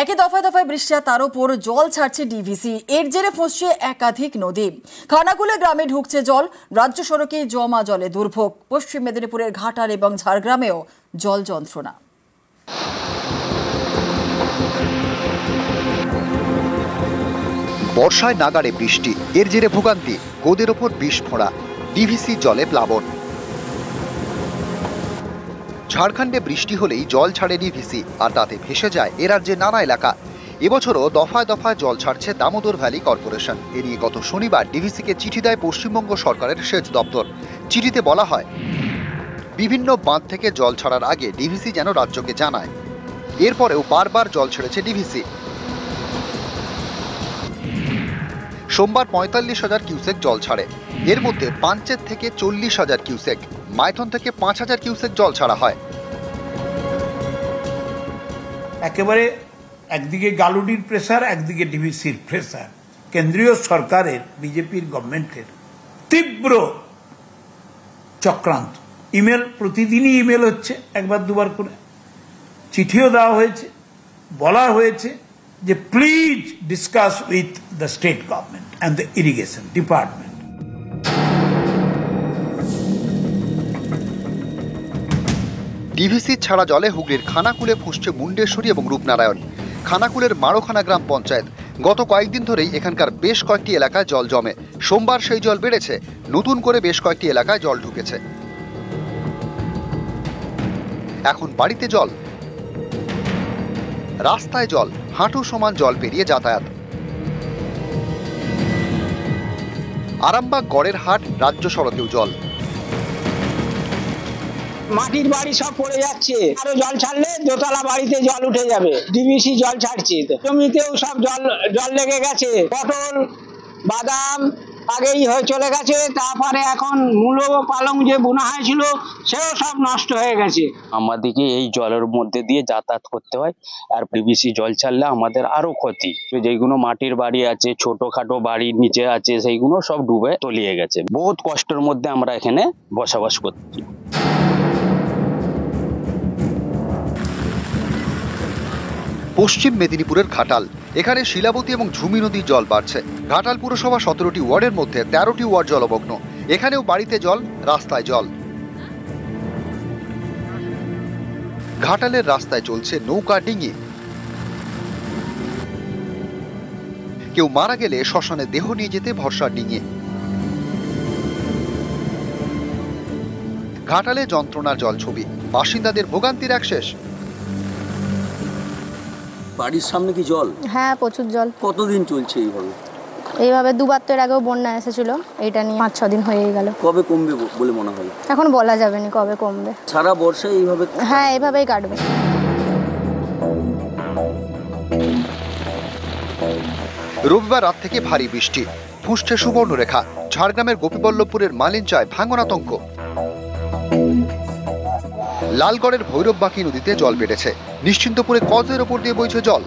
একই দফায় দফায় বৃষ্টি আর তার উপর জল ছাড়ছে ডিভিসি। এর জেরে ফসছে একাধিক নদী। খানাকুলে গ্রামে ঢুকছে জল, রাজ্য সড়কে জমা জলে দুর্ভোগ। পশ্চিম মেদিনীপুরের ঘাটাল এবং ঝাড়গ্রামেও জল যন্ত্রণা। বর্ষায় নাগাড়ে বৃষ্টি, এর জেরে ভোগান্তি, গোদের ওপর বিষ ফোঁড়া, ডিভিসি জলে প্লাবন। ঝাড়খণ্ডে বৃষ্টি হলেই জল ছাড়ে ডিভিসি, আর তাতে ভেসে যায় এ রাজ্যের নানা এলাকা। এবছরও দফায় দফায় জল ছাড়ছে দামোদর ভ্যালি কর্পোরেশন। এ নিয়ে গত শনিবার ডিভিসিকে চিঠি দেয় পশ্চিমবঙ্গ সরকারের সেচ দপ্তর। চিঠিতে বলা হয়, বিভিন্ন বাঁধ থেকে জল ছাড়ার আগে ডিভিসি যেন রাজ্যকে জানায়। এরপরেও বারবার জল ছেড়েছে ডিভিসি। সোমবার ৪৫,০০০ কিউসেক জল ছাড়ে। এর মধ্যে পাঞ্চেত থেকে ৪০,০০০ কিউসেক, মাইথন থেকে ৫,০০০ কিউসেক জল ছাড়া হয়। একেবারে একদিকে গালুডির প্রেসার, একদিকে ডিভিসির প্রেসার। কেন্দ্রীয় সরকারের, বিজেপির গভর্নমেন্টের তীব্র চক্রান্ত। ইমেল, প্রতিদিনই ইমেল হচ্ছে, একবার দুবার করে চিঠিও দেওয়া হয়েছে। বলা হয়েছে যে please discuss with the state government and the irrigation department. DVC ছাড়া জলে হুগলির খানাকুলে ফুঁসছে মুন্ডেশ্বরী এবং রূপনারায়ণ। খানাকুলের মারোখানা গ্রাম পঞ্চায়েত। গত কয়েকদিন ধরেই এখানকার বেশ কয়েকটি এলাকায় জল জমে। সোমবার সেই জল বেড়েছে, নতুন করে বেশ কয়েকটি এলাকায় জল ঢুকেছে। এখন বাড়িতে জল, রাস্তায় জল, হাঁটু সমান জল পেরিয়ে যাতায়াত। আরামবাগ গড়ের হাট রাজ্য সড়কেও জল। মাটির বাড়ি সব পড়ে যাচ্ছে, আরো জল ছাড়লে দোতলা বাড়িতে জল উঠে যাবে। ডিভিসি জল ছাড়ছে, জমিতেও সব জল লেগে গেছে। পটল, বাদাম আগেই হয়ে চলে গেছে, তারপরে এখন মূলো পালং যে বোনা হয়েছিল সেও সব নষ্ট হয়ে গেছে। আমাদেরকে এই জলের মধ্যে দিয়ে যাতায়াত করতে হয়, আর ডিভিসি জল ছাড়লে আমাদের আরো ক্ষতি। যেগুলো মাটির বাড়ি আছে, ছোটখাটো বাড়ির নিচে আছে, সেইগুলো সব ডুবে তলিয়ে গেছে। বহুত কষ্টের মধ্যে আমরা এখানে বসবাস করছি। পশ্চিম মেদিনীপুরের ঘাটাল। এখানে শিলাবতী এবং ঝুমি নদীর জল বাড়ছে। ঘাটাল পুরসভা ১৭টি ওয়ার্ডের মধ্যে ১৩টি ওয়ার্ড জলমগ্ন। এখানেও বাড়িতে জল, রাস্তায় জল। ঘাটালের রাস্তায় চলছে নৌকা, ডিঙি। কেউ মারা গেলে শ্মশানে দেহ নিয়ে যেতে ভরসা ডিঙি। ঘাটালে যন্ত্রণার জল ছবি, বাসিন্দাদের ভোগান্তির এক শেষ। বাড়ির সামনে কি জল? হ্যাঁ, প্রচুর জল। কতদিন চলছে এইভাবে দুবার তো এর আগেও বন্যা এসেছিল, এটা নিয়ে ৫-৬ দিন হয়েই গেল। কবে কমবে বলে মনে হয়? এখন বলা যাবে না কবে কমবে। সারা বর্ষায় এইভাবে? হ্যাঁ, এইভাবেই কাটবে। রবিবার রাত থেকে ভারী বৃষ্টি, ফুঁসছে সুবর্ণরেখা। ঝাড়গ্রামের গোপীবল্লভপুরের মালিঞ্চায় ভাঙন আতঙ্ক। লালগড়ের ভৈরববাকি নদীতে জল বেড়েছে। নিশ্চিন্তপুরে কজের ওপর দিয়ে বইছে জল।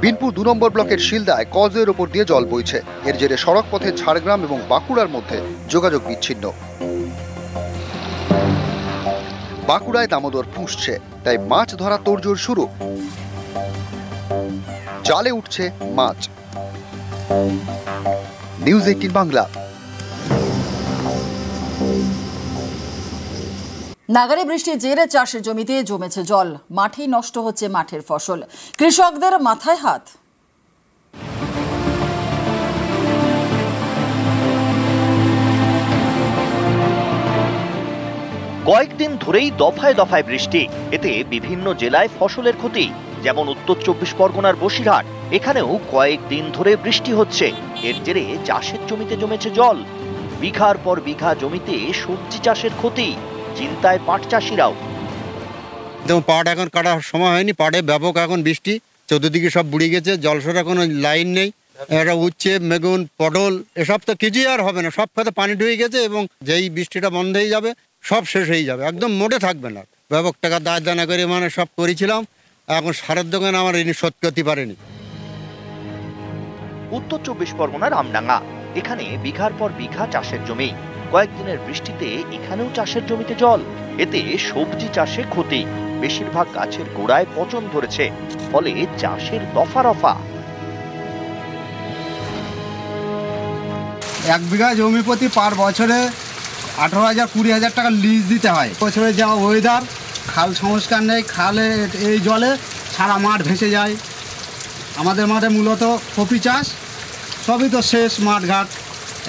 বিনপুর ২ নম্বর ব্লকের শিলদায় কজের ওপর দিয়ে জল বইছে। এর জেরে সড়ক পথে ঝাড়গ্রাম এবং বাঁকুড়ার মধ্যে যোগাযোগ বিচ্ছিন্ন। বাঁকুড়ায় দামোদর ফুঁসছে, তাই মাছ ধরা তোড়জোড় শুরু। জালে উঠছে মাছ। নিউজ 18 বাংলা। নাগাড়ে বৃষ্টির জেরে চাষের জমিতে জমেছে জল, মাঠেই নষ্ট হচ্ছে মাঠের ফসল। কৃষকদের মাথায় হাত। কয়েকদিন ধরেই দফায় দফায় বৃষ্টি, এতে বিভিন্ন জেলায় ফসলের ক্ষতি। যেমন উত্তর ২৪ পরগনার বসিরহাট, এখানেও কয়েকদিন ধরে বৃষ্টি হচ্ছে। এর জেরে চাষের জমিতে জমেছে জল। বিঘার পর বিঘা জমিতে সবজি চাষের ক্ষতি, চিন্তায় পাট চাষিরাও। পাট এখন কাটার সময় হয়নি, পাটে ব্যাপক এখন বৃষ্টি, চতুর্দিকে সব বুড়ে গেছে, জলসরা কোনো লাইন নেই। এটা উচ্ছে, বেগুন, পটল এসব তো কিছুই আর হবে না, সব খাতে পানি ঢুকে গেছে এবং যেই বৃষ্টিটা বন্ধ হয়ে যাবে সব শেষ হয়ে যাবে, একদম মোটে থাকবে না। ব্যাপক টাকা দায় দানা করে সব করেছিলাম, এখন সারের দোকানে আমার ঋণ শোধ করতে পারেনি। উত্তর ২৪ পরগনার আমডাঙ্গা, এখানে বিঘার পর বিঘা চাষের জমি। কয়েকদিনের বৃষ্টিতে এখানেও চাষের জমিতে জল। এতে সবজি চাষে ক্ষতি, বেশিরভাগ গাছের গোড়ায় পচন ধরেছে, ফলে চাষের দফা রফা। 1 বিঘা জমি প্রতি পার বছরে 18,000-20,000 টাকা লিজ দিতে হয়। বছরে যা ওয়েদার, খাল সংস্কার নেই, খালে এই জলে সারা মাঠ ভেসে যায়। আমাদের মাঠে মূলত কপি চাষ, সবই তো শেষ মাঠঘাট।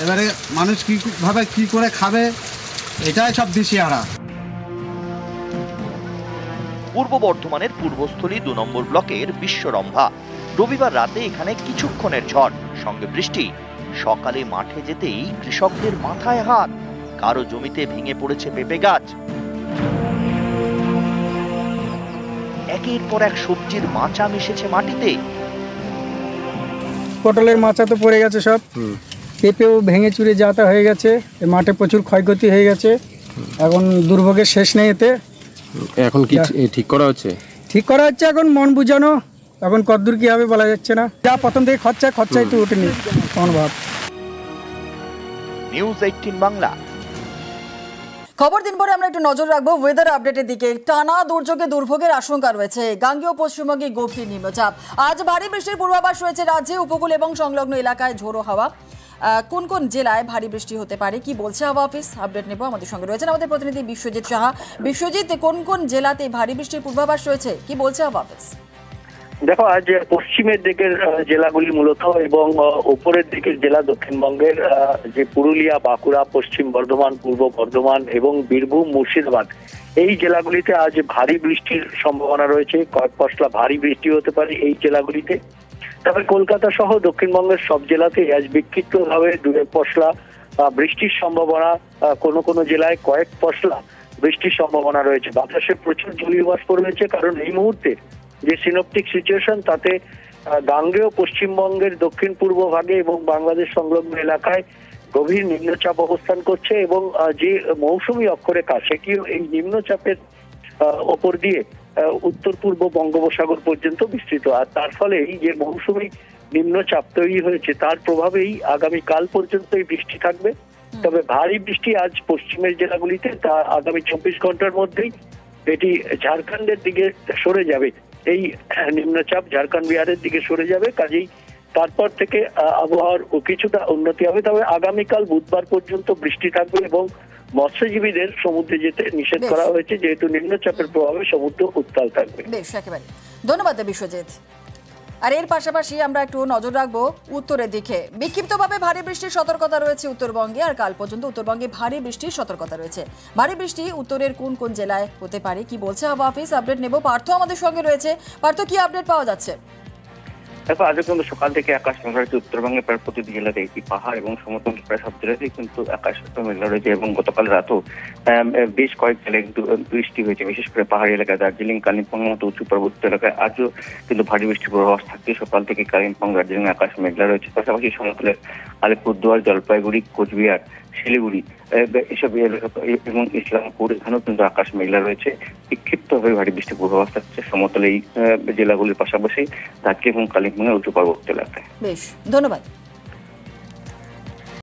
এবারে মানুষ কীভাবে কী করে খাবে, এটাই সব দিশেহারা। পূর্ব বর্ধমানের পূর্বস্থলী 2 নম্বর ব্লকের বিশ্বরম্ভা। রবিবার রাতে এখানে কিছুক্ষণের ঝড়, সঙ্গে বৃষ্টি। সকালে মাঠে যেতেই কৃষকদের মাথায় হাত, কারো জমিতে ভেঙে পড়েছে পেঁপে গাছ। একের পর এক সবজির মাচা মিশেছে মাটিতে। পটলের মাচা তো পড়ে গেছে সব, পেঁপেও ভেঙে চুরে যাতা হয়ে গেছে, মাঠে প্রচুর ক্ষয়ক্ষতি হয়ে গেছে। এখন দুর্ভোগের শেষ নেই এতে। এখন কি ঠিক করা হচ্ছে? ঠিক করা হচ্ছে, এখন মন বুঝানো। এখন কতদূর কি হবে বলা যাচ্ছে না। যা প্রথম থেকে খরচাই তো ওঠেনি কোন ভাব। নিউজ 18 বাংলা। খবর দিন পরে আমরা একটু নজর রাখবো ওয়েদার আপডেটের দিকে। টানা দুর্যোগে দুর্ভোগের আশঙ্কা রয়েছে। গাঙ্গেয় পশ্চিমবঙ্গে গভীর নিম্নচাপ। আজ ভারী বৃষ্টির পূর্বাভাস রয়েছে রাজ্যে, উপকূল এবং সংলগ্ন এলাকায় ঝোড়ো হাওয়া। কোন কোন জেলায় ভারী বৃষ্টি হতে পারে, কি বলছে হাওয়া অফিস, আপডেট নেব। আমাদের সঙ্গে রয়েছেন আমাদের প্রতিনিধি বিশ্বজিৎ সাহা। বিশ্বজিৎ, কোন কোন জেলাতে ভারী বৃষ্টির পূর্বাভাস রয়েছে, কি বলছে হাওয়া অফিস? দেখো, আজ পশ্চিমের দিকের জেলাগুলি মূলত এবং উপরের দিকের জেলা দক্ষিণবঙ্গের যে পুরুলিয়া, বাঁকুড়া, পশ্চিম বর্ধমান, পূর্ব বর্ধমান এবং বীরভূম, মুর্শিদাবাদ, এই জেলাগুলিতে আজ ভারী বৃষ্টির সম্ভাবনা রয়েছে। কয়েক পশলা ভারী বৃষ্টি হতে পারে এই জেলাগুলিতে। তবে কলকাতা সহ দক্ষিণবঙ্গের সব জেলাতে আজ বিক্ষিপ্তভাবে 2 পশলা বৃষ্টির সম্ভাবনা, কোনো কোনো জেলায় কয়েক পশলা বৃষ্টির সম্ভাবনা রয়েছে। বাতাসে প্রচুর জলীয় বাষ্প রয়েছে, কারণ এই মুহূর্তে যে সিনপটিক সিচুয়েশন, তাতে গাঙ্গেয় পশ্চিমবঙ্গের দক্ষিণ পূর্ব ভাগে এবং বাংলাদেশ সংলগ্ন এলাকায় গভীর নিম্নচাপ অবস্থান করছে এবং যে মৌসুমী অক্ষরেখা, সেটিও এই নিম্নচাপের ওপর দিয়ে উত্তর পূর্ব বঙ্গোপসাগর পর্যন্ত বিস্তৃত। আর তার ফলে এই যে মৌসুমী নিম্নচাপ তৈরি হয়েছে, তার প্রভাবেই আগামী কাল পর্যন্ত এই বৃষ্টি থাকবে। তবে ভারী বৃষ্টি আজ পশ্চিমের জেলাগুলিতে, তা আগামী 24 ঘন্টার মধ্যেই এটি ঝাড়খণ্ডের দিকে সরে যাবে। এই নিম্নচাপ ঝাড়খণ্ড বিহারের দিকে সরে যাবে, কাজেই তারপর থেকে আবহাওয়ার কিছুটা উন্নতি হবে। তবে আগামীকাল বুধবার পর্যন্ত বৃষ্টি থাকবে এবং মৎস্যজীবীদের সমুদ্রে যেতে নিষেধ করা হয়েছে, যেহেতু নিম্নচাপের প্রভাবে সমুদ্র উত্তাল থাকবে। বেশ, একেবারে ধন্যবাদ বিশ্বজিৎ। আর এর পাশাপাশি আমরা একটু নজর রাখবো উত্তরের দিকে। বিক্ষিপ্তভাবে ভারী বৃষ্টির সতর্কতা রয়েছে উত্তরবঙ্গে, আর কাল পর্যন্ত উত্তরবঙ্গে ভারী বৃষ্টির সতর্কতা রয়েছে। ভারী বৃষ্টি উত্তরের কোন কোন জেলায় হতে পারে, কি বলছে হাওয়া অফিস, আপডেট নেব। পার্থ আমাদের সঙ্গে রয়েছে। পার্থ, কি আপডেট পাওয়া যাচ্ছে? দেখো, আজ কিন্তু সকাল থেকে আকাশ মেঘলা রয়েছে। উত্তরবঙ্গের প্রায় প্রতিটি জেলাতে, পাহাড় এবং সমতল প্রায় সব জেলাতেই কিন্তু আকাশ মেঘলা রয়েছে এবং গতকাল রাতেও বেশ কয়েক জেলায় কিন্তু বৃষ্টি হয়েছে, বিশেষ করে পাহাড়ি এলাকায়। দার্জিলিং, কালিম্পং মতো উঁচু পর্বত এলাকায় আজও কিন্তু ভারী বৃষ্টির পূর্বাভাস থাকছে। সকাল থেকে কালিম্পং, দার্জিলিং আকাশ মেঘলা রয়েছে। পাশাপাশি সমতলের আলিপুরদুয়ার, জলপাইগুড়ি, কোচবিহার, শিলিগুড়ি এসব এবং ইসলামপুর, এখানেও কিন্তু আকাশ মেঘলা রয়েছে। বিক্ষিপ্তভাবে ভারী বৃষ্টির পূর্বাভাস থাকছে সমতল এই জেলাগুলির পাশাপাশি দার্জিলিং এবং কালিম্পং উঁচু পার্বত্য এলাকায়। বেশ, ধন্যবাদ।